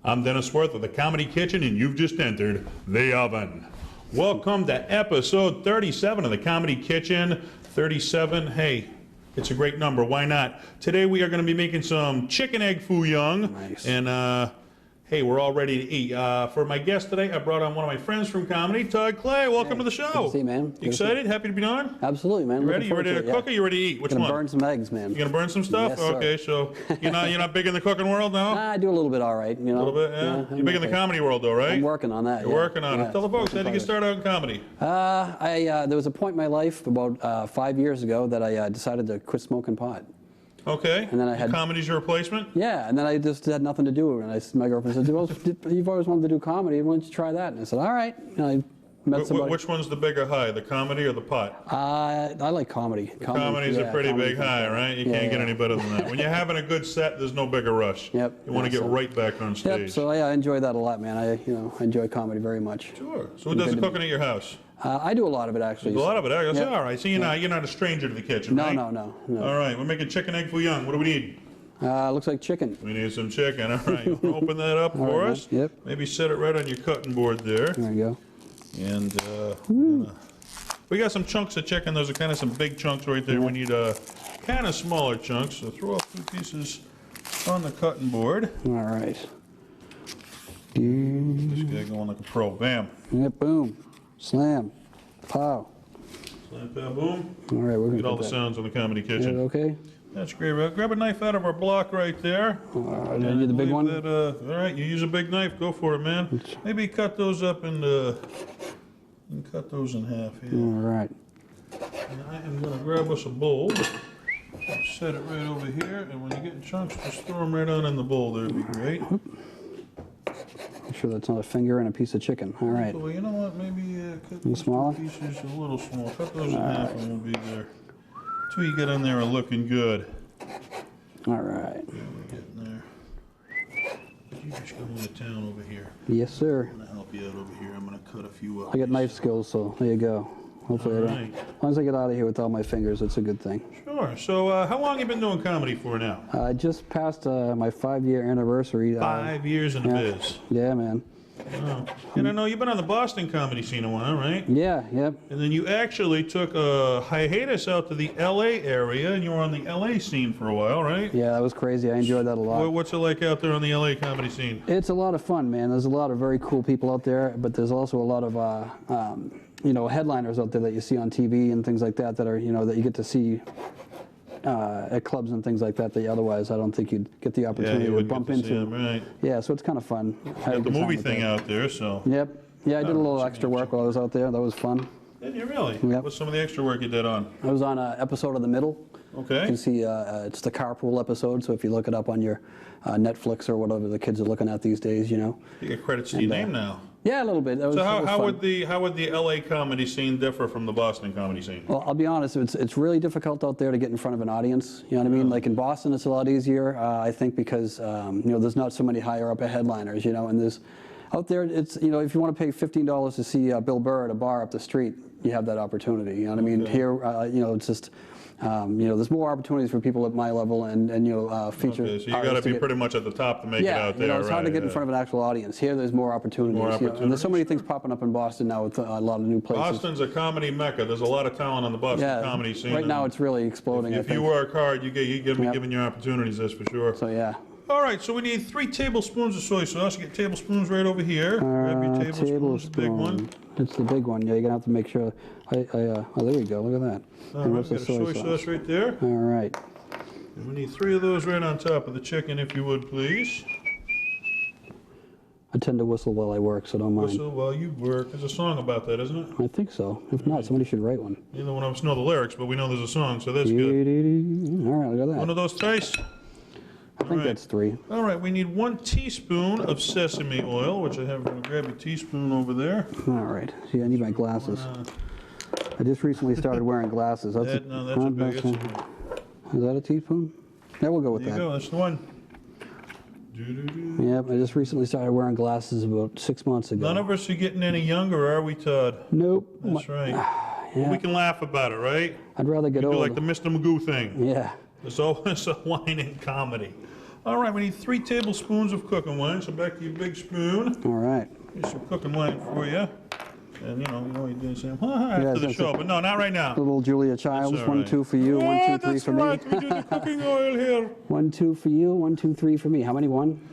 I'm Dennis Wirth of the Comedy Kitchen, and you've just entered the oven. Welcome to episode 37 of the Comedy Kitchen. 37, hey, it's a great number, why not? Today we are going to be making some chicken egg foo young. Nice. And hey, we're all ready to eat. For my guest today, I brought on one of my friends from comedy, Todd Clay. Welcome to the show. Good to see you, man. You excited? Happy to be on? Absolutely, man. You ready? You ready to cook or you ready to eat? Which one? Gonna burn some eggs, man. You gonna burn some stuff? Yes, sir. Okay, so you're not big in the cooking world now? I do a little bit, all right. You know, A little bit, yeah. You're big in the comedy world, though, right? I'm working on that. You're working on it. Tell the folks, how did you get started out in comedy? There was a point in my life about 5 years ago that I decided to quit smoking pot. Okay. And then I had comedy's your replacement? Yeah, and then I just had nothing to do. And my girlfriend said, "Well, you've always wanted to do comedy. Why don't you try that?" And I said, "All right." And I met somebody. Which one's the bigger high, the comedy or the pot? I like comedy. Comedy's a pretty big high, right? You can't get any better than that. When you're having a good set, there's no bigger rush. Yep. You want to get right back on stage. Yep. So I enjoy that a lot, man. I enjoy comedy very much. Sure. So who does the cooking at your house? I do a lot of it, actually. A lot of it. That's Yep. all right. So you're not a stranger to the kitchen, right? No. All right. We're making chicken egg foo young. What do we need? Looks like chicken. We need some chicken. All right. You wanna open that up for right, us? Yep. Maybe set it right on your cutting board there. There you go. And we got some chunks of chicken. Those are kind of some big chunks right there. We need kind of smaller chunks. So throw up 2 pieces on the cutting board. All right. This guy going like a pro. Bam. Yep, boom. Slam. Pow. Slam, pow, boom. All right, we're going to Get all the sounds on the Comedy Is Kitchen. it okay? That's great. Grab a knife out of our block right there. I need the big one? All right, you use a big knife. Go for it, man. Maybe cut those up and cut those in half here. All right. And I am going to grab us a bowl. Set it right over here, and when you get chunks, just throw them right on in the bowl. That'd be great. Make sure that's not a finger and a piece of chicken. All right. Well, you know what? Maybe cut these smaller? 2 pieces a little small. Cut those in half, and we'll be there. Till you get in there and looking good. All right. Yeah, we're getting there. You just go into town over here. Yes, sir. I'm gonna help you out over here. I'm gonna cut a few up. I got knife skills, so there you go. Hopefully, All I don't. right. As long as I get out of here with all my fingers, it's a good thing. Sure. So, how long you been doing comedy for now? I just passed my 5-year anniversary. 5 years in the biz. Yeah, man. Oh. And I know you've been on the Boston comedy scene a while, right? Yeah, yep. And then you actually took a hiatus out to the LA area, and you were on the LA scene for a while, right? Yeah, that was crazy. I enjoyed that a lot. What's it like out there on the LA comedy scene? It's a lot of fun, man. There's a lot of very cool people out there, but there's also a lot of headliners out there that you see on TV and things like that are that you get to see at clubs and things like that otherwise I don't think you'd get the opportunity to bump into. Right. Yeah, so it's kind of fun. Got the movie thing out there, so. Yep. Yeah, I did a little extra work while I was out there. That was fun. Did you really? Yep. What's some of the extra work you did on? I was on an episode of The Middle. Okay. You can see it's the carpool episode, so if you look it up on your Netflix or whatever the kids are looking at these days, You get credits to your name now. Yeah, a little bit. That was, So that was how fun. would the LA comedy scene differ from the Boston comedy scene? Well, I'll be honest, it's really difficult out there to get in front of an audience. You know what I mean? Like in Boston, it's a lot easier, I think, because there's not so many higher up headliners. And there's out there, it's if you want to pay $15 to see Bill Burr at a bar up the street, you have that opportunity. You know what I mean? Here, it's just. There's more opportunities for people at my level and feature. Okay, so you got to be pretty much at the top to make it out there. Yeah, it's hard to get in front of an actual audience. Here, there's more opportunities. And there's so many things popping up in Boston now with a lot of new places. Boston's a comedy mecca. There's a lot of talent on the Boston comedy scene. Right now, it's really exploding. If you work hard, you get given your opportunities. That's for sure. So yeah. All right, so we need 3 tablespoons of soy sauce. You get tablespoons right over here. Grab your tablespoons, big one. It's the big one. Yeah, you're gonna have to make sure. Oh, there we go. Look at that. All right, got a soy sauce right there. All right. And we need 3 of those right on top of the chicken, if you would, please. I tend to whistle while I work, so don't mind. Whistle while you work. There's a song about that, isn't it? I think so. If not, somebody should write one. Neither one of us know the lyrics, but we know there's a song, so that's good. All right, look at that. One of those trays? I think that's 3. All right, we need 1 teaspoon of sesame oil, which I have. I'm going to grab a teaspoon over there. All right. See, I need my glasses. I just recently started wearing glasses. That's a big. Is that a teaspoon? Yeah, we'll go with that. There you go. That's the one. Yep, I just recently started wearing glasses about 6 months ago. None of us are getting any younger, are we, Todd? Nope. That's right. Yeah. Well, we can laugh about it, right? I'd rather get old. Do like the Mr. Magoo thing. Yeah. There's always a whine in comedy. All right, we need 3 tablespoons of cooking wine. So back to your big spoon. All right. Here's some cooking wine for you. And you know you're doing Sam. After the show, but no, not right now. Little Julia Childs. all 1, right. 2 for you. 1, 2, 3 for me. That's right. We do the cooking oil here. 1, 2 for you. 1, 2, 3 for me. How many? 1?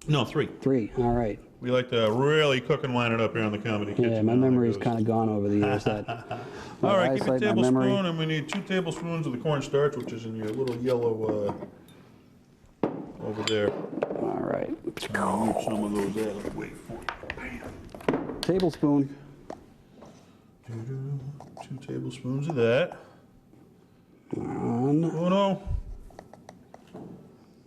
No, 3. 3. All right. We like to really cook and line it up here on the Comedy Kitchen. Yeah, my memory's kind of gone over the years. All right, give me a tablespoon, and we need 2 tablespoons of the cornstarch, which is in your little yellow over there. All right. Move some of those out of the way for you. Bam. Tablespoon. 2 tablespoons of that. 1. Uno.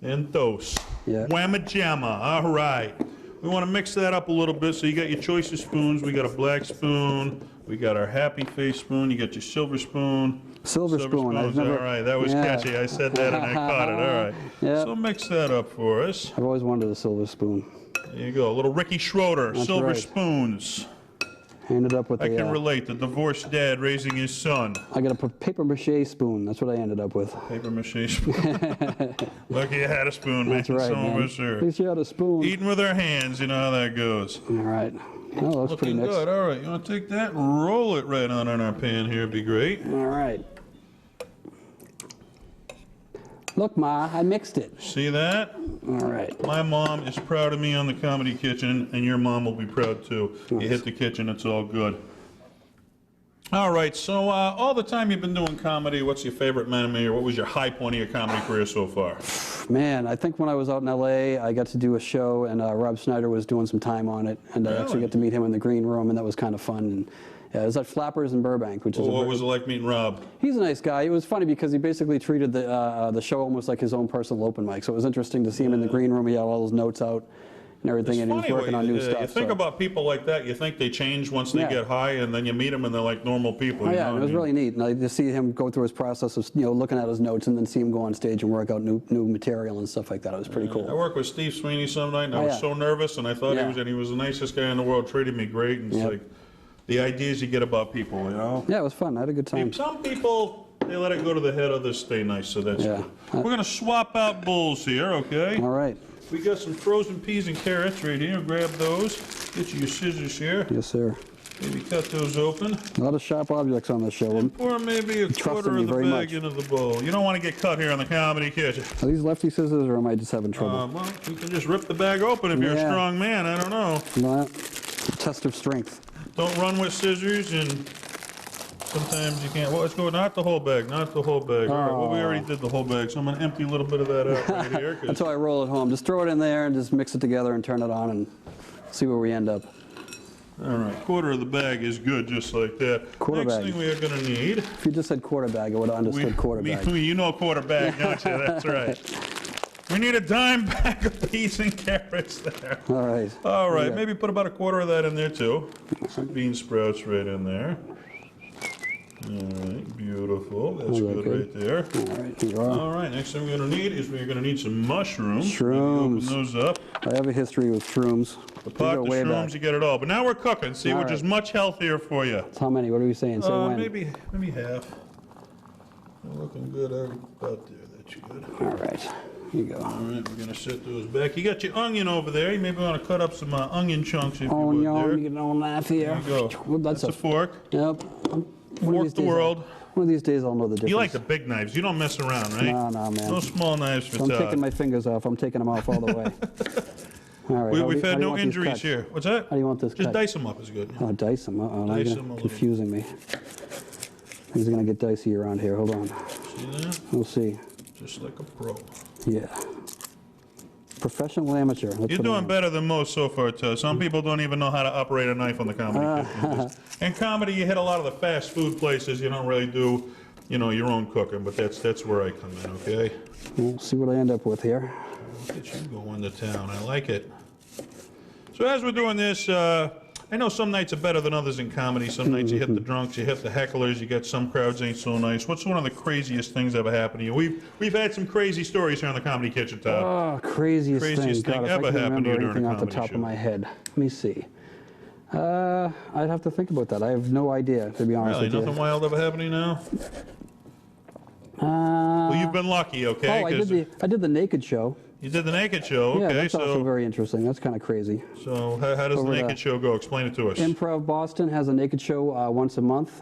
And dos. Yeah. Whamma jamma. All right. We want to mix that up a little bit. So you got your choice of spoons. We got a black spoon. We got our happy face spoon. You got your silver spoon. Silver spoon. Spoons. All right. That was catchy. I said that and I caught it. All right. Yep. So mix that up for us. I've always wanted a silver spoon. There you go. A little Ricky Schroeder. That's Silver right. spoons. Ended up with I can relate. The divorced dad raising his son. I got a paper mache spoon. That's what I ended up with. Paper mache spoon. Lucky you had a spoon, man. That's right, Some man. of us are At least you had a spoon. eating with our hands. You know how that goes. All right. Oh, looks pretty Looking mixed. good. All right. You want to take that and roll it right on in our pan here? It'd be great. All right. Look, Ma, I mixed it. See that? All right. My mom is proud of me on the Comedy Kitchen, and your mom will be proud too. You hit the kitchen, it's all good. All right, so all the time you've been doing comedy, what's your favorite memory, or what was your high point of your comedy career so far? Man, I think when I was out in L.A., I got to do a show, and Rob Schneider was doing some time on it, and I actually Really? got to meet him in the green room, and that was kind of fun. And yeah, it was at Flappers in Burbank, which is What was it like meeting Rob? He's a nice guy. It was funny because he basically treated the show almost like his own personal open mic. So it was interesting to see him in the green room. He had all his notes out and everything, and he was working on new stuff. You think about people like that, you think they change once they get high, and then you meet them and they're like normal people. Oh, you yeah, know it what was I mean? really neat. And I just see him go through his process of looking at his notes and then see him go on stage and work out new material and stuff like that. It was pretty cool. I worked with Steve Sweeney some night, and I was so nervous, and I thought he was the nicest guy in the world, treated me great, and it's like the ideas you get about people, you know? Yeah, it was fun. I had a good time. Some people, they let it go to the head, others stay nice, so that's good. Yeah. We're going to swap out bowls here, okay? All right. We got some frozen peas and carrots right here. Grab those. Get you your scissors here. Yes, sir. Maybe cut those open. A lot of sharp objects on this show. And pour maybe a quarter of the bag into the bowl. You don't want to get cut here in the Comedy Kitchen. Are these lefty scissors, or am I just having trouble? Well, you can just rip the bag open if you're a strong man. I don't know. No, test of strength. Don't run with scissors, and sometimes you can't. Well, let's go. Not the whole bag. Not the whole bag. All right. Well, we already did the whole bag, so I'm going to empty a little bit of that out right here. That's how I roll at home. Just throw it in there and just mix it together and turn it on and see where we end up. All right, quarter of the bag is good, just like that. Quarter Next bag. thing we are going to need. If you just said quarter bag, I would have understood quarter bag. You know quarter bag, don't you? That's right. We need a dime bag of peas and carrots there. All right. All right, maybe put about a quarter of that in there too. Some bean sprouts right in there. All right, beautiful. That's good right there. All right, here you are. All right, next thing we're going to need is we're going to need some mushrooms. Shrooms. Open those up. I have a history with shrooms. The pot, the shrooms, you get it all. But now we're cooking, see, which is much healthier for you. How many? What are we saying? Say when. Maybe half. They're looking good about there. That's good. All right. Here you go. All right, we're going to set those back. You got your onion over there. You maybe want to cut up some onion chunks if you would there. Onion, you get on that here. There you go. That's a fork. Yep. Fork the world. One of these days I'll know the difference. You like the big knives. You don't mess around, right? No, man. No small knives for Todd. I'm taking my fingers off. I'm taking them off all the way. All right. We've had no injuries here. What's that? How do you want this Just cut? dice them up is good. Oh, dice them. Uh-oh, now Dice you're them a little. confusing me. Things are going to get dicey around here. Hold on. See that? We'll see. Just like a pro. Yeah. Professional amateur. You're doing better than most so far, Todd. Some people don't even know how to operate a knife on the Comedy Kitchen. In comedy, you hit a lot of the fast food places. You don't really do, your own cooking, but that's where I come in, okay? We'll see what I end up with here. Look at you going to town. I like it. So as we're doing this, I know some nights are better than others in comedy. Some nights you hit the drunks, you hit the hecklers, you get some crowds ain't so nice. What's one of the craziest things ever happened to you? We've had some crazy stories here on the Comedy Kitchen, Todd. Oh, craziest Craziest thing. thing God, ever if I can happened to remember you during anything a off the comedy top show. of my head. Let me see. I'd have to think about that. I have no idea, to be honest Really, with you. nothing wild ever happening now? Well, you've been lucky, okay? Oh, I did the Naked Show. You did the Naked Show, okay? Yeah, that's also very interesting. That's kind of crazy. So how does the Naked Show go? Explain it to us. Improv Boston has a Naked Show once a month,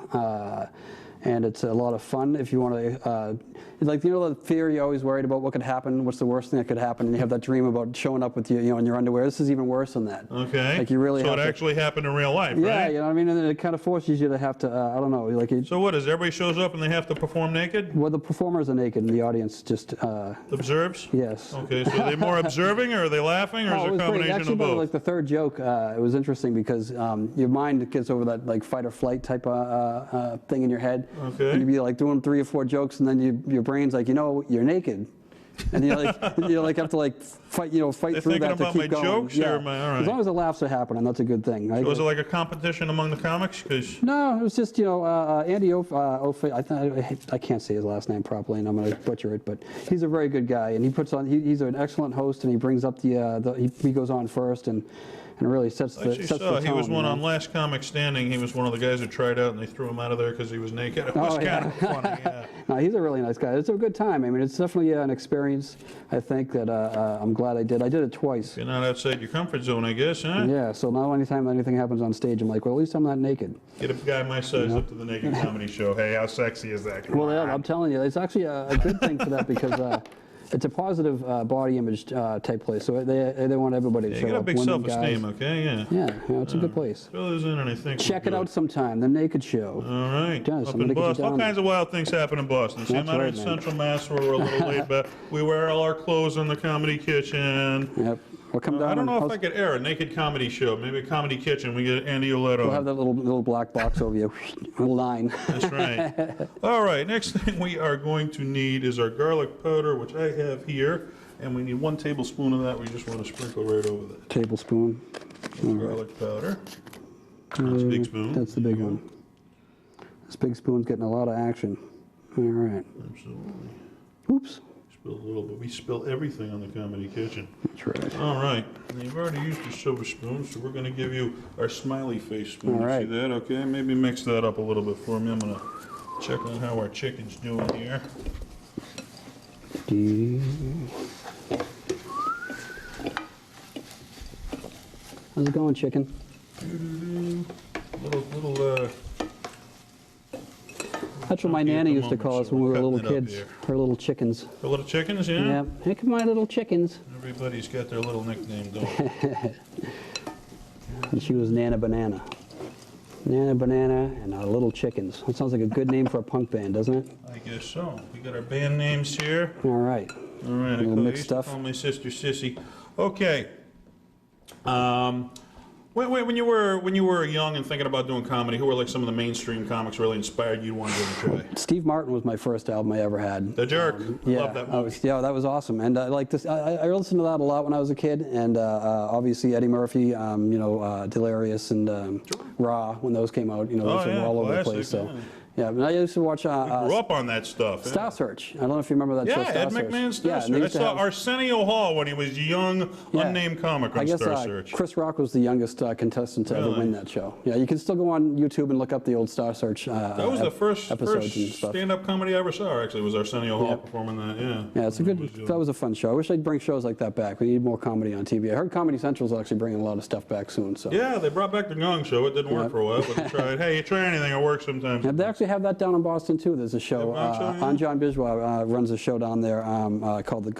and it's a lot of fun if you want to. Like, you know, the fear you're always worried about what could happen, what's the worst thing that could happen, and you have that dream about showing up with you know, in your underwear. This is even worse than that. Okay. Like, you really so have it actually happened in real life, yeah, right? you know what I mean? And it kind of forces you to have to, I don't know, like. So what is, everybody shows up and they have to perform naked? Well, the performers are naked, and the audience just. Observes? Yes. Okay, so are they more observing, or are they laughing, or is it a combination Actually, of by, both? like the third joke, it was interesting because your mind gets over that like fight or flight type of thing in your head. Okay. And you'd be like doing 3 or 4 jokes, and then your brain's like, you know, you're naked, and you like have to like fight, fight They're through that to thinking keep about my going. jokes, or am I all right? As long as the laughs are happening, that's a good thing. Was it like a competition among the comics? 'Cause No, it was just, Andy I can't say his last name properly, and I'm going to butcher it, but he's a very good guy, and he puts on, he's an excellent host, and he brings up he goes on first, and really sets the tone. He was one on Last Comic Standing. He was one of the guys who tried out, and they threw him out of there because he was naked. It was kind of funny, yeah. No, he's a really nice guy. It's a good time. I mean, it's definitely an experience, I think, that I'm glad I did. I did it twice. You're not outside your comfort zone, I guess, huh? Yeah, so now anytime anything happens on stage, I'm like, well, at least I'm not naked. Get a guy my size up to the Naked Comedy Show. Hey, how sexy is that? Well, yeah, I'm telling you, it's actually a good thing for that because it's a positive body image type place. So they want everybody to show You got a up. big Women, self-esteem, guys. okay? Yeah. Yeah, it's a good place. Fill those in, and I think Check we're it out good. sometime, The Naked Show. All right. Yes, Up I'm gonna in get you Boston. All down kinds of wild things happen in Boston. See, I'm That's out right, in man. Central Mass where we're a little laid back. We wear all our clothes in the Comedy Kitchen. Yep. We'll come down. I don't know if and I could air a Naked Comedy Show. Maybe a Comedy Kitchen. We get Andy Oletto. We'll have that little black box over you, little line. That's right. All right, next thing we are going to need is our garlic powder, which I have here. And we need 1 tablespoon of that. We just want to sprinkle right over that. Tablespoon. Garlic powder. That's a big spoon. That's the big one. This big spoon's getting a lot of action. All right. Absolutely. Oops. Spill a little bit. We spill everything on the Comedy Kitchen. That's right. All right. And you've already used your silver spoon, so we're going to give you our smiley face spoon. All right. You see that? Okay. Maybe mix that up a little bit for me. I'm going to check on how our chicken's doing here. How's it going, chicken? Little That's what my Chunky at nanny the used to moment, call us so when we were we're little cutting it up kids. here. Her little chickens. the little chickens, yeah? Yeah. Here come my little chickens. Everybody's got their little nickname going. And she was Nana Banana. Nana Banana and our little chickens. That sounds like a good name for a punk band, doesn't it? I guess so. We got our band names here. All right. All right, I Little call, mixed used to stuff. call my sister Sissy. Okay. When you were young and thinking about doing comedy, who were like some of the mainstream comics really inspired you to want to give it a try? Steve Martin was my first album I ever had. The Jerk. Yeah, Love that movie. that was awesome. And like this, I listened to that a lot when I was a kid. And obviously Eddie Murphy, Delirious and Raw when those came out. Those were all over the classic, place. So yeah. yeah, but I used to watch Grew up on that stuff. Yeah. Star Search. I don't know if you remember that show. Yeah, Star Ed Search. McMahon's Star Yeah, and they Search. I used to saw have- Arsenio Hall when he was young, Yeah. unnamed comic on I guess Star Search. Chris Rock was the youngest contestant to ever Really? win that show. Yeah, you can still go on YouTube and look up the old Star Search That was the first episodes and stuff. stand-up comedy I ever saw, actually, was Arsenio Hall Yeah. performing that, yeah. Yeah, it's a good. That was a fun show. I wish they'd bring shows like that back. We need more comedy on TV. I heard Comedy Central's actually bringing a lot of stuff back soon. So Yeah, they brought back the Gong Show. It didn't work for a while, but they tried. Hey, you try anything, it works sometimes. And they actually have that down in Boston too. There's a show. Gong Show, yeah? John Biswa runs a show down there called the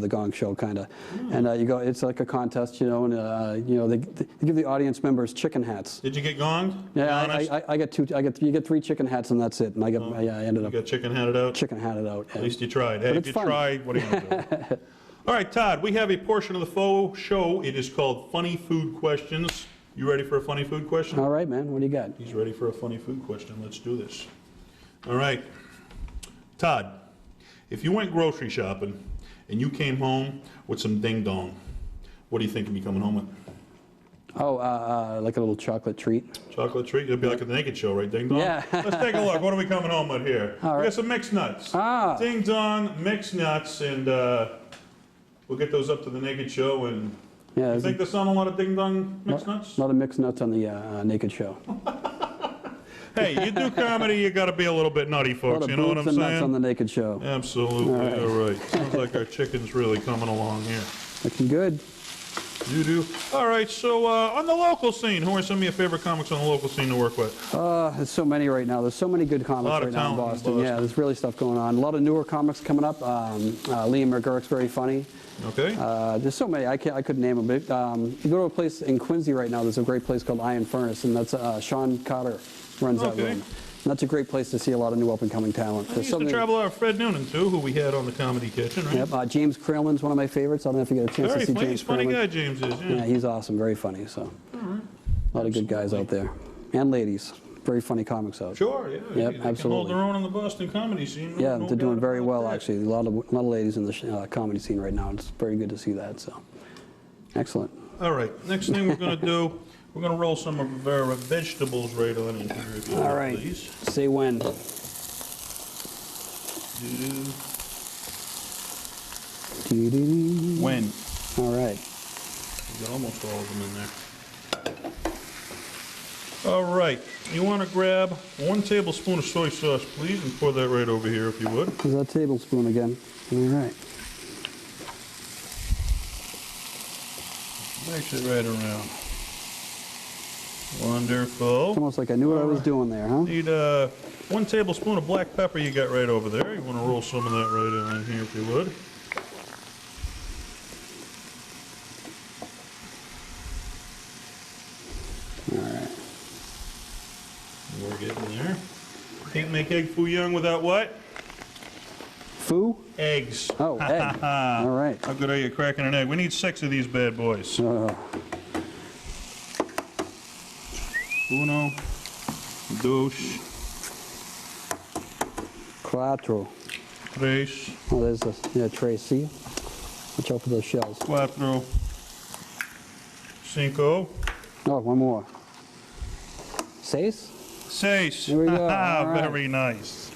Gong Show, kind of. And you go. It's like a contest, and they give the audience members chicken hats. Did you get gonged? Be Yeah, honest? I get two. You get 3 chicken hats and that's it. And I ended You up got chicken hatted out? chicken hatted out. At least you tried. Hey, But if it's you fun. tried, what are you going to do? All right, Todd, we have a portion of the faux show. It is called Funny Food Questions. You ready for a funny food question? All right, man. What do you got? He's ready for a funny food question. Let's do this. All right. Todd, if you went grocery shopping and you came home with some ding dong, what do you think you'd be coming home with? Oh, like a little chocolate treat. Chocolate treat? It'd be like a Naked Show, right? Ding dong? Yeah. Let's take a look. What are we coming home with here? All We right. got some mixed nuts. Ah. Ding dong, mixed nuts, and we'll get those up to the Naked Show. And Yeah, you there's think there's not a lot of ding dong mixed nuts? a lot of mixed nuts on the Naked Show. Hey, you do comedy, you got to be a little bit nutty, A lot folks. of You know what boobs I'm and nuts on saying? the Naked Show. Absolutely. All right. Sounds like our chicken's really coming along here. Looking good. You do. All right. So on the local scene, who are some of your favorite comics on the local scene to work with? There's so many right now. There's so many good comics Lot of right now in talent in Boston. Boston. Yeah, there's really stuff going on. A lot of newer comics coming up. Liam McGurk's very funny. Okay. There's so many. I couldn't name them. But, you go to a place in Quincy right now. There's a great place called Iron Furnace, and that's Sean Carter runs that Okay. room. And that's a great place to see a lot of new up-and-coming talent. I There's used to something- travel out with Fred Noonan, too, who we had on the Comedy Kitchen, right? Yep, James Creelman's one of my favorites. I don't know if you get a chance Very to see funny. James He's a funny Creelman. guy, James is. Yeah. Yeah, he's awesome. Very funny. So, a lot of good guys out there, and ladies. Very funny comics out. Sure, yeah. Yep, They can hold absolutely. their own on the Boston comedy scene. Yeah, no they're doing doubt very about well, that. actually. A lot of ladies in the comedy scene right now. It's very good to see that. So, excellent. All right. Next thing we're going to do, we're going to roll some of our vegetables right on in here, if you All will, right. please. Say when. Doo-doo-doo. When? All right. We got almost all of them in there. All right. You want to grab 1 tablespoon of soy sauce, please, and pour that right over here, if you would. There's that tablespoon again. All right. Mix it right around. It's Wonderful. almost like I knew what I was doing there, huh? Need 1 tablespoon of black pepper you got right over there. You want to roll some of that right in here, if you would. All right. We're getting there. Can't make egg foo young without what? Foo? Eggs. Oh, egg. All right. How good are you at cracking an egg? We need 6 of these bad boys. Uno, dos, Quattro. tres, Oh, there's a tray. See? Watch out for those shells. cuatro, cinco, Oh, one more. Seis? seis. There we go. All right. Very nice.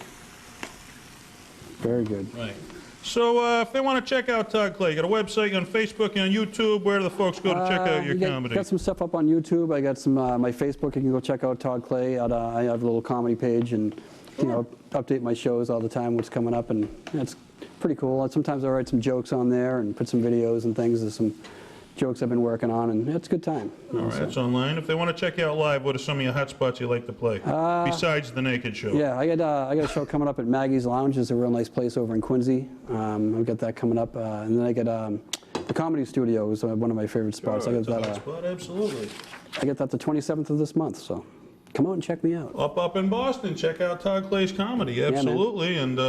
Very good. Right. So if they want to check out Todd Clay, you got a website, you on Facebook, you on YouTube. Where do the folks go to check out your comedy? Got some stuff up on YouTube. I got some my Facebook. You can go check out Todd Clay. I have a little comedy page, and update my shows all the time. What's coming up, and it's pretty cool. And sometimes I write some jokes on there and put some videos and things. There's some jokes I've been working on, and it's a good time. All right, it's online. If they want to check you out live, what are some of your hot spots you like to play? Besides the Naked Show. Yeah, I got a show coming up at Maggie's Lounge. It's a real nice place over in Quincy. I've got that coming up, and then I got the Comedy Studio is one of my favorite spots. Sure, I it's got a hot that. spot, absolutely. I get that the 27th of this month. So come out and check me out. Up in Boston, check out Todd Clay's comedy, man. absolutely. And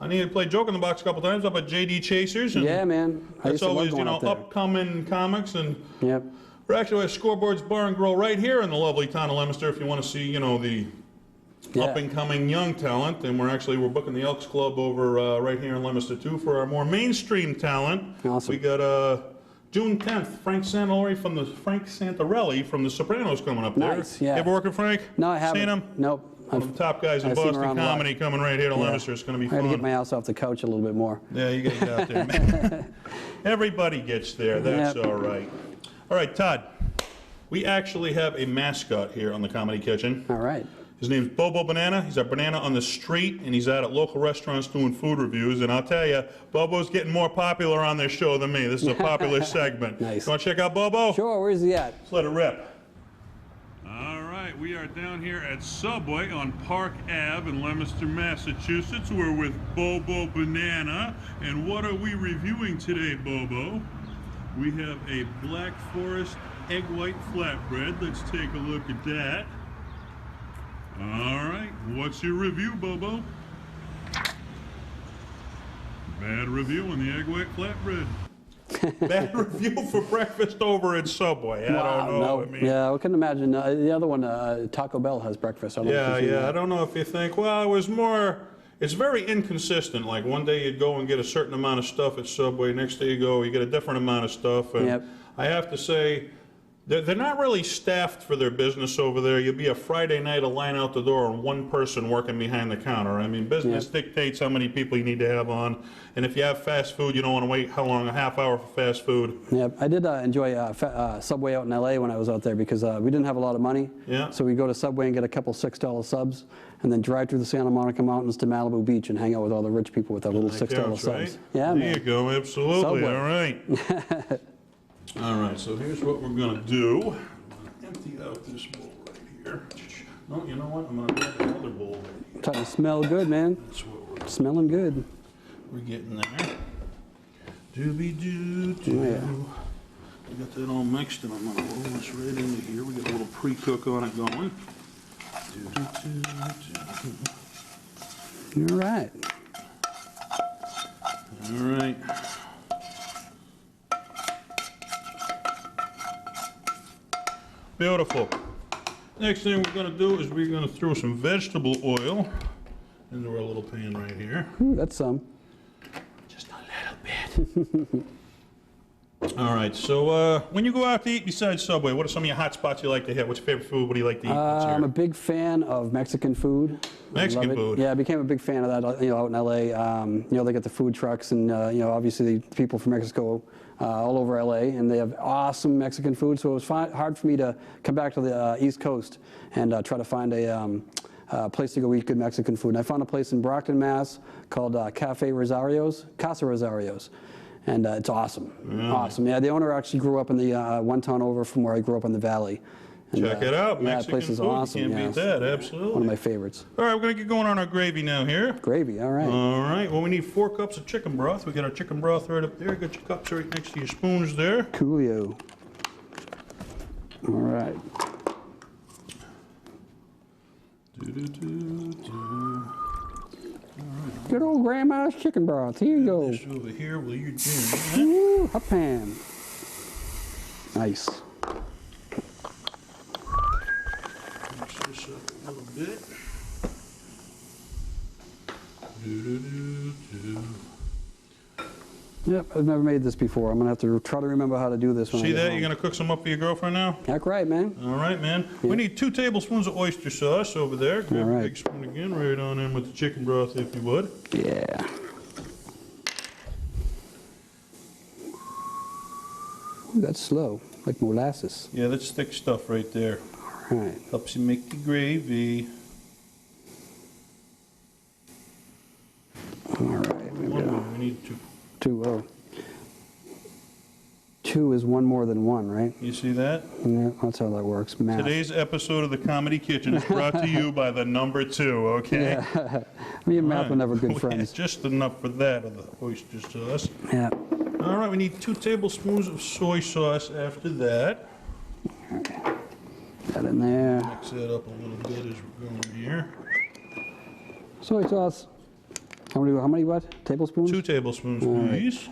I need to play Joke in the Box a couple times up at JD Chasers. And Yeah, man. I that's used to love always, going up there. upcoming comics. And Yep. we're actually at Scoreboards Bar and Grill right here in the lovely town of Leominster if you want to see, the Yeah. up-and-coming young talent. And we're booking the Elks Club over right here in Leominster, too, for our more mainstream talent. Awesome. We got June 10th, Frank Santarelli from The Sopranos coming up there. Nice, yeah. You ever work with Frank? No, I haven't. Seen him? Nope. One of the top guys in I've seen him Boston around a lot. comedy coming right here to Yeah. Leominster. It's going to be I had to get fun. my ass off the couch a little bit more. Yeah, you got to get out there, man. Everybody gets there. That's Yep. all right. All right, Todd. We actually have a mascot here on the Comedy Kitchen. All right. His name's Bobo Banana. He's a banana on the street, and he's out at local restaurants doing food reviews. And I'll tell you, Bobo's getting more popular on their show than me. This is a popular segment. Nice. You want to check out Bobo? Sure, where's he at? Let's let it rip. All right, we are down here at Subway on Park Ave in Leominster, Massachusetts. We're with Bobo Banana. And what are we reviewing today, Bobo? We have a Black Forest egg white flatbread. Let's take a look at that. All right, what's your review, Bobo? Bad review on the egg white flatbread. Bad review for breakfast over at Subway. I don't know. No. I mean, Yeah, I can imagine. The other one, Taco Bell has breakfast. I don't know if yeah, you've seen yeah. I that. don't know if you think, well, it was more, it's very inconsistent. Like one day you'd go and get a certain amount of stuff at Subway. Next day you go, you get a different amount of stuff. And Yep. I have to say, They're not really staffed for their business over there. You'll be a Friday night, a line out the door, and one person working behind the counter. I mean, business dictates how many people you need to have on. And if you have fast food, you don't want to wait, how long, a half hour for fast food? Yeah, I did enjoy Subway out in LA when I was out there because we didn't have a lot of money. Yeah. So we go to Subway and get a couple $6 subs and then drive through the Santa Monica Mountains to Malibu Beach and hang out with all the rich people with their little $6 Counts, subs. right? Yeah, There man. you go, absolutely. Subway. All right. All right, so here's what we're going to do. I'm going to empty out this bowl right here. No, you know what? I'm going to grab another bowl right here. Starting to smell good, man. That's what Smelling good. we're getting there. Doobie-doo-doo. Oh, yeah. We got that all mixed, and I'm going to roll this right into here. We got a little pre-cook on it going. All right. All right. Beautiful. Next thing we're going to do is we're going to throw some vegetable oil into our little pan right here. Ooh, that's some. Just a little bit. All right, so when you go out to eat besides Subway, what are some of your hot spots you like to hit? What's your favorite food? What do you like to eat? I'm a big fan of Mexican food. Mexican Love it. food? Yeah, I became a big fan of that, out in LA. They got the food trucks and, obviously the people from Mexico all over LA, and they have awesome Mexican food. So it was hard for me to come back to the East Coast and try to find a place to go eat good Mexican food. And I found a place in Brockton, Mass. called Casa Rosario's. And it's awesome. Awesome. Yeah, the owner actually grew up in the one town over from where I grew up in the valley. And, Check it out. Yeah, Mexican that place is food. awesome. You can't beat that. Absolutely. One of my favorites. All right, we're going to get going on our gravy now here. Gravy, all right. All right, well, we need 4 cups of chicken broth. We got our chicken broth right up there. Got your cups right next to your spoons there. Coolio. All right. Good old grandma's chicken broth. Here you go. This over here while you're doing that. Ooh, hot pan. Nice. Mix this up a little bit. Do-do-do-do. Yep, I've never made this before. I'm gonna have to try to remember how to do this. When See I get that? home. You're going to cook some up for your girlfriend now? Heck right, man. All right, man. We need 2 tablespoons of oyster sauce over there. Grab All a right. big spoon again, right on in with the chicken broth if you would. Yeah. Ooh, that's slow, like molasses. Yeah, that's thick stuff right there. All right. Helps you make the gravy. All right. Maybe One more. We need 2. 2. Oh. 2 is one more than 1, right? You see that? Yeah, that's how that works. Math. Today's episode of the Comedy Kitchen is brought to you by the number 2, okay? Yeah. Me and Matt were never We good had friends. just enough for that of the oyster sauce. Yeah. All right, we need 2 tablespoons of soy sauce after that. That in there. Mix that up a little bit as we're going here. Soy sauce. How many what? Tablespoons? 2 tablespoons, right. please.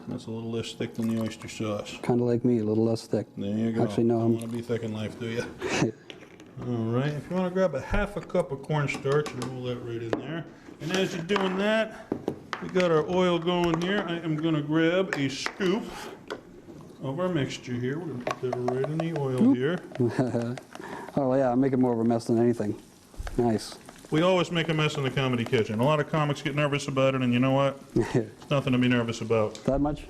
That's a little less thick than the oyster sauce. Kind of like me, a little less thick. There you go. Actually, no, You I'm- want to be thick in life, do you? All right, if you want to grab a half a cup of cornstarch and roll that right in there. And as you're doing that, we got our oil going here. I am going to grab a scoop of our mixture here. We're going to put that right in the oil here. Oh yeah, I'm making more of a mess than anything. Nice. We always make a mess in the Comedy Kitchen. A lot of comics get nervous about it, and you know what? It's nothing to be nervous about. That much?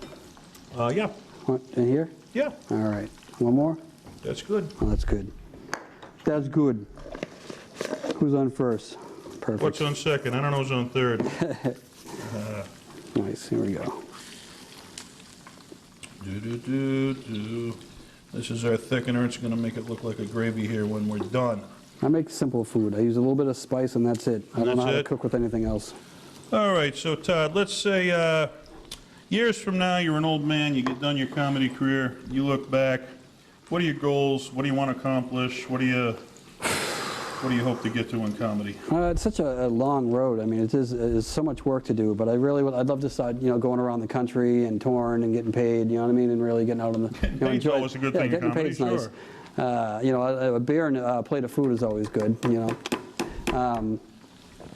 Yeah. What, in here? Yeah, All right. One more? that's good. Oh, that's good. That's good. Who's on first? Perfect. What's on second? I don't know who's on third. Nice. Here we go. Do-do-do-do. This is our thickener. It's going to make it look like a gravy here when we're done. I make simple food. I use a little bit of spice and that's it. I don't know that's how to it? cook with anything else. All right, so Todd, let's say years from now, you're an old man, you get done your comedy career, you look back, what are your goals? What do you want to accomplish? What do you hope to get to in comedy? It's such a long road. I mean, it is so much work to do, but I'd love to start, going around the country and touring and getting paid, you know what I mean, and really getting out on the, Getting paid's always a good thing in getting comedy, paid's nice. sure. A beer and a plate of food is always good,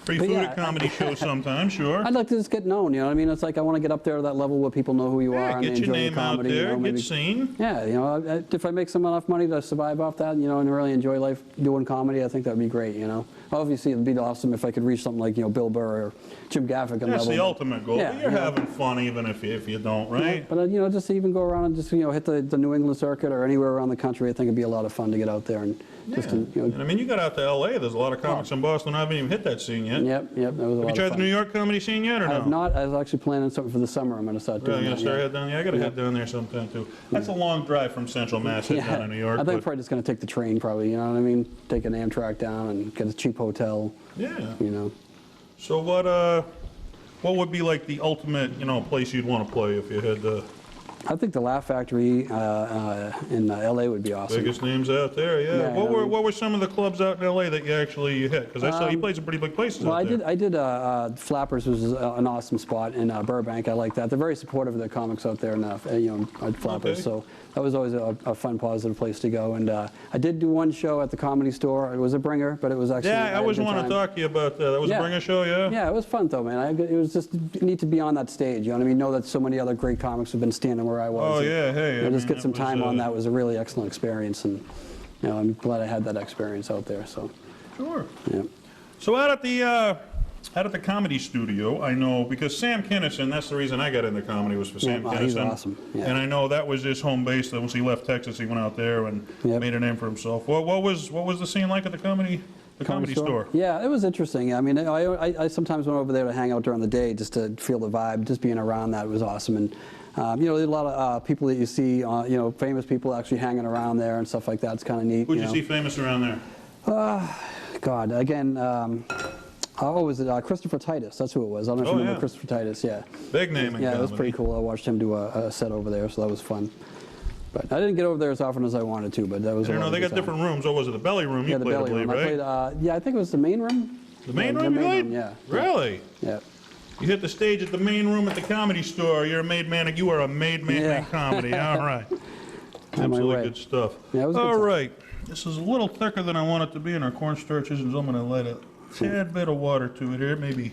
Free But food yeah, at comedy shows sometimes, sure. I'd like to just get known, you know what I mean? It's like I want to get up there to that level where people know who you are Yeah, and they get your enjoy your name out comedy. there, you know, get maybe, seen. yeah, you know, if I make some enough money to survive off that, you know, and really enjoy life doing comedy, I think that would be great, you know. Obviously, it'd be awesome if I could reach something like, you know, Bill Burr or Jim Gaffigan That's level. the ultimate goal. Yeah, But you're yeah. having fun even if you don't, right? But, you know, just to even go around and just, you know, hit the New England circuit or anywhere around the country, I think it'd be a lot of fun to get out there and just, Yeah. to, you And I know. mean, you got out to L.A. There's a lot of comics in Boston who haven't even hit that scene yet. Yep, that was a lot Have you of tried fun. the New York comedy scene yet, or no? I have not. I was actually planning something for the summer. I'm going to start doing Really, gonna that. start yeah. head down there? I gotta head down there sometime too. That's a long drive from Central Mass head down to New York. I think but- I'm probably just going to take the train, probably. You know what I mean? Take an Amtrak down and get a cheap hotel. Yeah. You know. So what would be like the ultimate, you know, place you'd want to play if you had the I think the Laugh Factory in L.A. would be awesome. biggest names out there? Yeah. Yeah, I mean- What were some of the clubs out in L.A. that you actually hit? Because I saw you played some pretty big places Well, out there. I did Flappers was an awesome spot in Burbank. I like that. They're very supportive of their comics out there, and you know, at Flappers. Okay. So that was always a fun, positive place to go. And I did do one show at the Comedy Store. It was a bringer, but it was actually Yeah, I had a always good want to time. talk to you about that. That was Yeah. a bringer show, yeah? Yeah, it was fun though, man. It was just neat to be on that stage. You know what I mean? Know that so many other great comics have been standing where I was. Oh, and, yeah, hey, you know, I just mean, get some it was, time on that was a really excellent experience, and you know, I'm glad I had that experience out there. So, Sure. yeah. So out at the comedy studio, I know, because Sam Kinison, that's the reason I got into comedy, was for Sam Yeah, Kinison. he's awesome, yeah. And I know that was his home base. That once he left Texas, he went out there and Yep. made a name for himself. What was the scene like at the comedy store? Yeah, it was interesting. I mean, I sometimes went over there to hang out during the day just to feel the vibe. Just being around that was awesome. And you know, there's a lot of people that you see, you know, famous people actually hanging around there and stuff like that. It's kind of neat. Who'd you know. see famous around there? God, again, was it Christopher Titus? That's who it was. I don't know if Oh, you remember yeah. Christopher Titus. Yeah. Big name in Yeah, it was comedy. pretty cool. I watched him do a set over there, so that was fun. But I didn't get over there as often as I wanted to, but that was I a don't lot know, of they good got time. different rooms. What was it, the belly room? Yeah, You the played, I belly believe, room. right? I played, yeah, I think it was the main room. The main Yeah, room you played? yeah. Really? Yeah. You hit the stage at the main room at the comedy store. You're a made man. You are a made man Yeah. in comedy. All right. On my Absolutely way. good stuff. Yeah, it was a good All time. right. This is a little thicker than I want it to be, and our cornstarch isn't. So I'm going to let a tad bit of water to it here. Maybe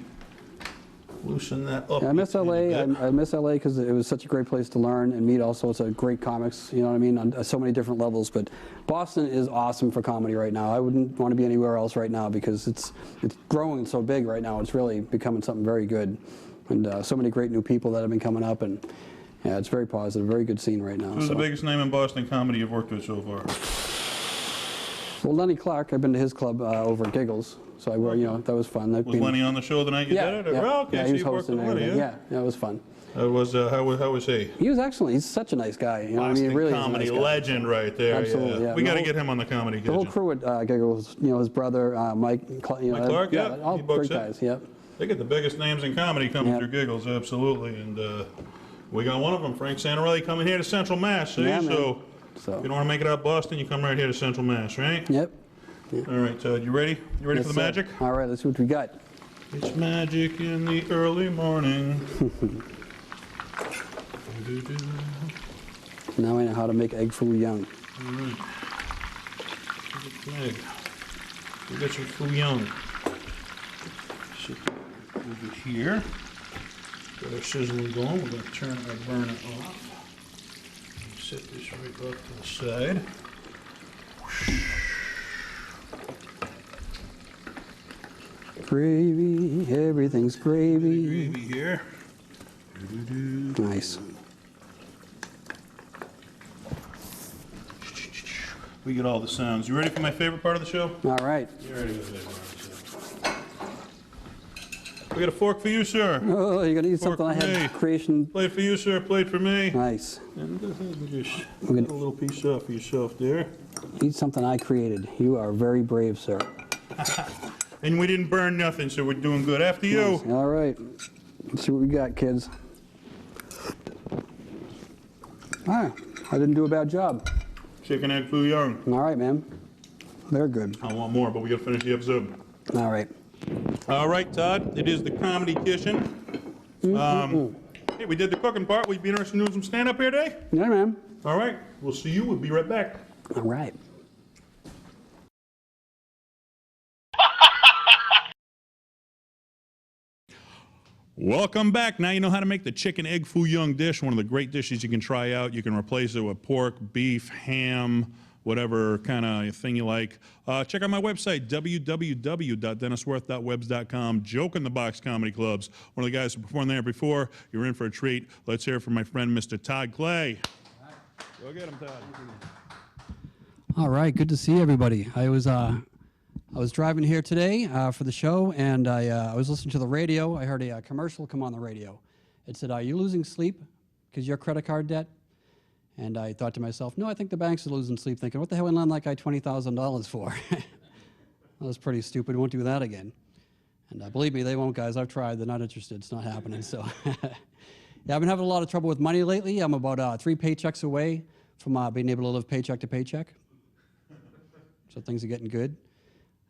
loosen that up. Yeah, I miss a LA. tiny bit. I miss LA because it was such a great place to learn and meet all sorts of great comics. You know what I mean? On so many different levels. But Boston is awesome for comedy right now. I wouldn't want to be anywhere else right now because it's growing so big right now. It's really becoming something very good, and so many great new people that have been coming up. And yeah, it's very positive. Very good scene right now. Who's the so. biggest name in Boston comedy you've worked with so far? Well, Lenny Clark. I've been to his club over at Giggles. So you know, that was fun. That'd Was be- Lenny on the show the night you Yeah, did it? yeah, Well, okay, yeah, so he was you've worked hosting with and Lenny, everything. yeah? Yeah, it was fun. How was he? He was excellent. He's such a nice guy. You know, Boston I mean, really is a comedy nice guy. legend right there. Absolutely, yeah. We got to The whole- get him on the comedy The whole kitchen. crew at Giggles, you know, his brother, Mike, you know, Mike Clark, yeah, all he books great it. guys, yep. They get the biggest names in comedy coming Yeah. through Giggles, absolutely. And we got one of them, Frank Santarelli, coming here to Central Mass. See? Yeah, man. So So- if you don't want to make it out of Boston, you come right here to Central Mass, right? Yep. All right, Todd, you ready? You ready Yes, for the sir. magic? All right, let's see what we got. It's magic in the early morning. Now I know how to make egg foo young. All right. Egg. We got some fouillon. Sit over here. Got our sizzling going. We're going to turn our burner off. Set this right off to the side. Gravy, everything's gravy. Gravy here. Nice. We get all the sounds. You ready for my favorite part of the show? All right. You ready for my favorite part of the show? We got a fork for you, sir. Oh, you're gonna eat Fork something I for me. had creation. Plate for you, sir. Plate for me. Nice. And go ahead and just We're get gonna- a little piece off for yourself there. Eat something I created. You are very brave, sir. And we didn't burn nothing, so we're doing good. After you. Nice. All right. Let's see what we got, kids. Ah, I didn't do a bad job. Chicken egg foo young. All right, man. They're good. I want more, but we gotta finish the episode. All right. All right, Todd. It is the comedy kitchen. Hey, we did the cooking part. We'd be interested in doing some stand-up here today. Yeah, man. All right. We'll see you. We'll be right back. All right. Welcome back. Now you know how to make the chicken egg foo young dish, one of the great dishes you can try out. You can replace it with pork, beef, ham, whatever kind of thing you like. Check out my website, www.denniswirth.webs.com. Joke in the Box Comedy Clubs. One of the guys who performed there before. You're in for a treat. Let's hear from my friend, Mr. Todd Clay. Go get him, Todd. All right, good to see everybody. I was driving here today for the show, and I was listening to the radio. I heard a commercial come on the radio. It said, "Are you losing sleep because your credit card debt?" And I thought to myself, no, I think the banks are losing sleep, thinking, what the hell would I lend that guy $20,000 for? That was pretty stupid. Won't do that again. And believe me, they won't, guys. I've tried. They're not interested. It's not happening. So, yeah, I've been having a lot of trouble with money lately. I'm about 3 paychecks away from being able to live paycheck to paycheck. So things are getting good.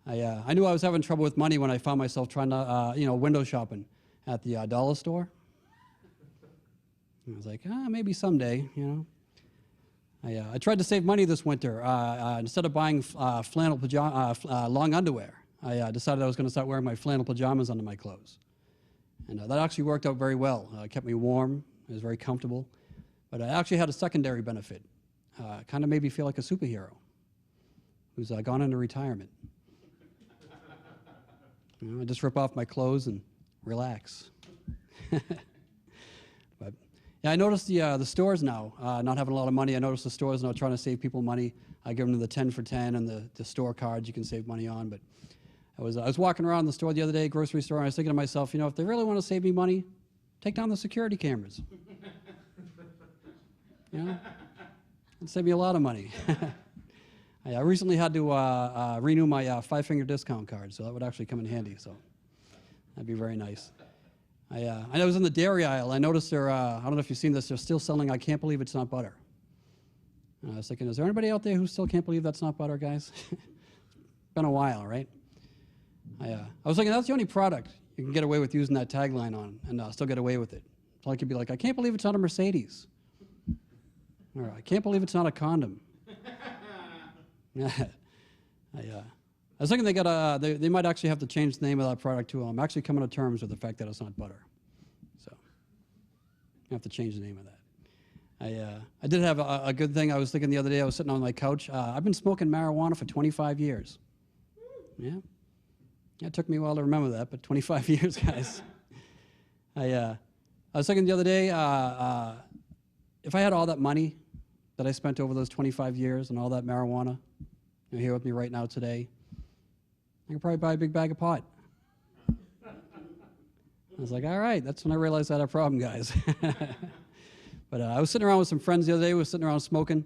I knew I was having trouble with money when I found myself trying to, window shopping at the dollar store. And I was like, maybe someday, I tried to save money this winter. Instead of buying flannel long underwear, I decided I was going to start wearing my flannel pajamas under my clothes. And that actually worked out very well. It kept me warm. It was very comfortable. But I actually had a secondary benefit. Kind of made me feel like a superhero who's gone into retirement. I just rip off my clothes and relax. But yeah, I noticed the stores now not having a lot of money. I noticed the stores now trying to save people money. I give them the 10 for 10 and the store cards you can save money on. But I was walking around the store the other day, grocery store, and I was thinking to myself, if they really want to save me money, take down the security cameras. It'd save me a lot of money. I recently had to renew my 5-finger discount card, so that would actually come in handy. So that'd be very nice. I was in the dairy aisle. I noticed I don't know if you've seen this, they're still selling I Can't Believe It's Not Butter. And I was thinking, is there anybody out there who still can't believe that's not butter, guys? It's been a while, right? I was thinking that's the only product you can get away with using that tagline on and still get away with it. So I could be like, I can't believe it's not a Mercedes. Or I can't believe it's not a condom. I was thinking they might actually have to change the name of that product too. I'm actually coming to terms with the fact that it's not butter. So I have to change the name of that. I did have a good thing. I was thinking the other day, I was sitting on my couch. I've been smoking marijuana for 25 years. Yeah. It took me a while to remember that, but 25 years, guys. I was thinking the other day, if I had all that money that I spent over those 25 years and all that marijuana, here with me right now today, I could probably buy a big bag of pot. I was like, all right, that's when I realized I had a problem, guys. But I was sitting around with some friends the other day. We were sitting around smoking,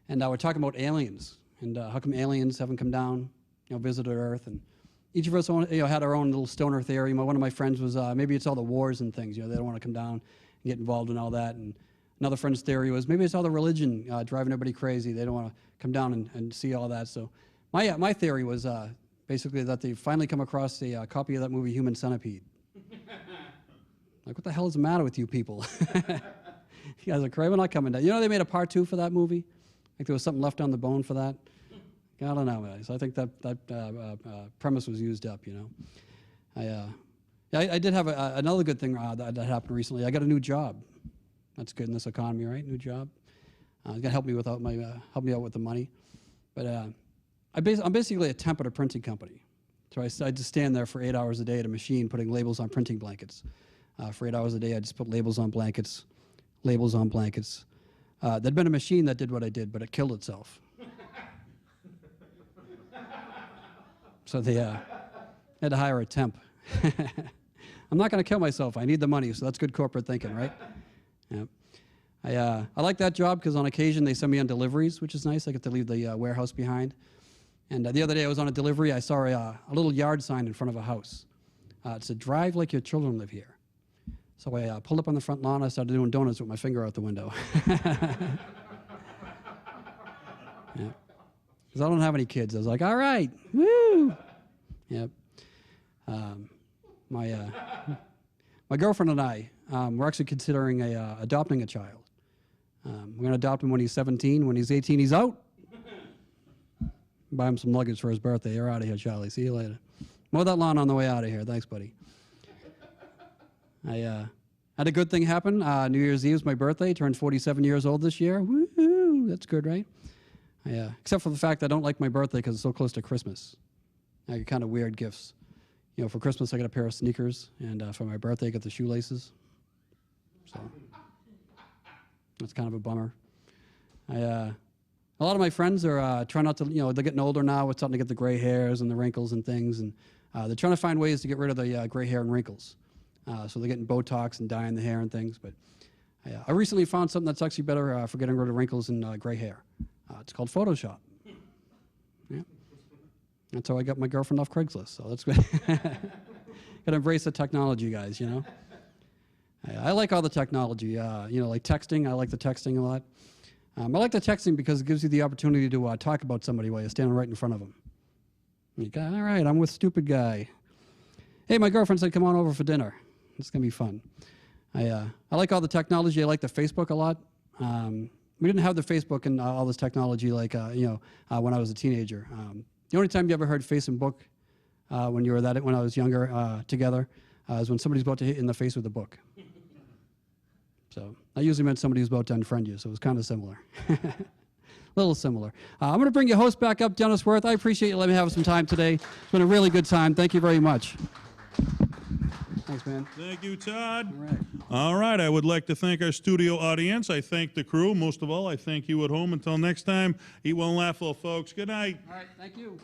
and we're talking about aliens and how come aliens haven't come down, visited Earth. And each of us had our own little stoner theory. One of my friends was maybe it's all the wars and things. They don't want to come down and get involved in all that. And another friend's theory was maybe it's all the religion driving everybody crazy. They don't want to come down and see all that. So my theory was basically that they finally come across a copy of that movie Human Centipede. Like, what the hell is the matter with you people? You guys are crazy. We're not coming down. They made a part 2 for that movie? Like there was something left on the bone for that? I don't know, guys. I think that premise was used up, I did have another good thing that happened recently. I got a new job. That's good in this economy, right? New job. It's going to help me help me out with the money. But I'm basically a temp at a printing company. So I just stand there for 8 hours a day at a machine putting labels on printing blankets. For 8 hours a day, I just put labels on blankets, labels on blankets. There'd been a machine that did what I did, but it killed itself. So they had to hire a temp. I'm not going to kill myself. I need the money, so that's good corporate thinking, right? Yeah. I like that job because on occasion they send me on deliveries, which is nice. I get to leave the warehouse behind. And the other day I was on a delivery. I saw a little yard sign in front of a house. It said, "Drive like your children live here." So I pulled up on the front lawn. I started doing donuts with my finger out the window. Yeah. Because I don't have any kids. I was like, all right, woo! Yep. My girlfriend and I, we're actually considering adopting a child. We're going to adopt him when he's 17. When he's 18, he's out. Buy him some luggage for his birthday. You're out of here, Charlie. See you later. Mow that lawn on the way out of here. Thanks, buddy. I had a good thing happen. New Year's Eve is my birthday. Turned 47 years old this year. Woohoo! That's good, right? Except for the fact I don't like my birthday because it's so close to Christmas. I get kind of weird gifts. You know, for Christmas I got a pair of sneakers, and for my birthday I got the shoelaces. So that's kind of a bummer. A lot of my friends are trying not to, you know, they're getting older now. It's starting to get the gray hairs and the wrinkles and things, and they're trying to find ways to get rid of the gray hair and wrinkles. So they're getting Botox and dyeing the hair and things. But I recently found something that's actually better for getting rid of wrinkles and gray hair. It's called Photoshop. Yeah. That's how I got my girlfriend off Craigslist. So that's good. Got to embrace the technology, guys, you know. I like all the technology. You know, like texting. I like the texting a lot. I like the texting because it gives you the opportunity to talk about somebody while you're standing right in front of them. You go, all right, I'm with stupid guy. Hey, my girlfriend said come on over for dinner. It's going to be fun. I like all the technology. I like the Facebook a lot. We didn't have the Facebook and all this technology like, you know, when I was a teenager. The only time you ever heard face and book when I was younger together is when somebody's about to hit you in the face with a book. So I usually meant somebody who's about to unfriend you, so it was kind of similar. A little similar. I'm going to bring your host back up, Dennis Wirth. I appreciate you letting me have some time today. It's been a really good time. Thank you very much. Thanks, man. Thank you, Todd. All right. All right, I would like to thank our studio audience. I thank the crew. Most of all, I thank you at home. Until next time, eat well and laugh well, folks. Good night. All right, thank you.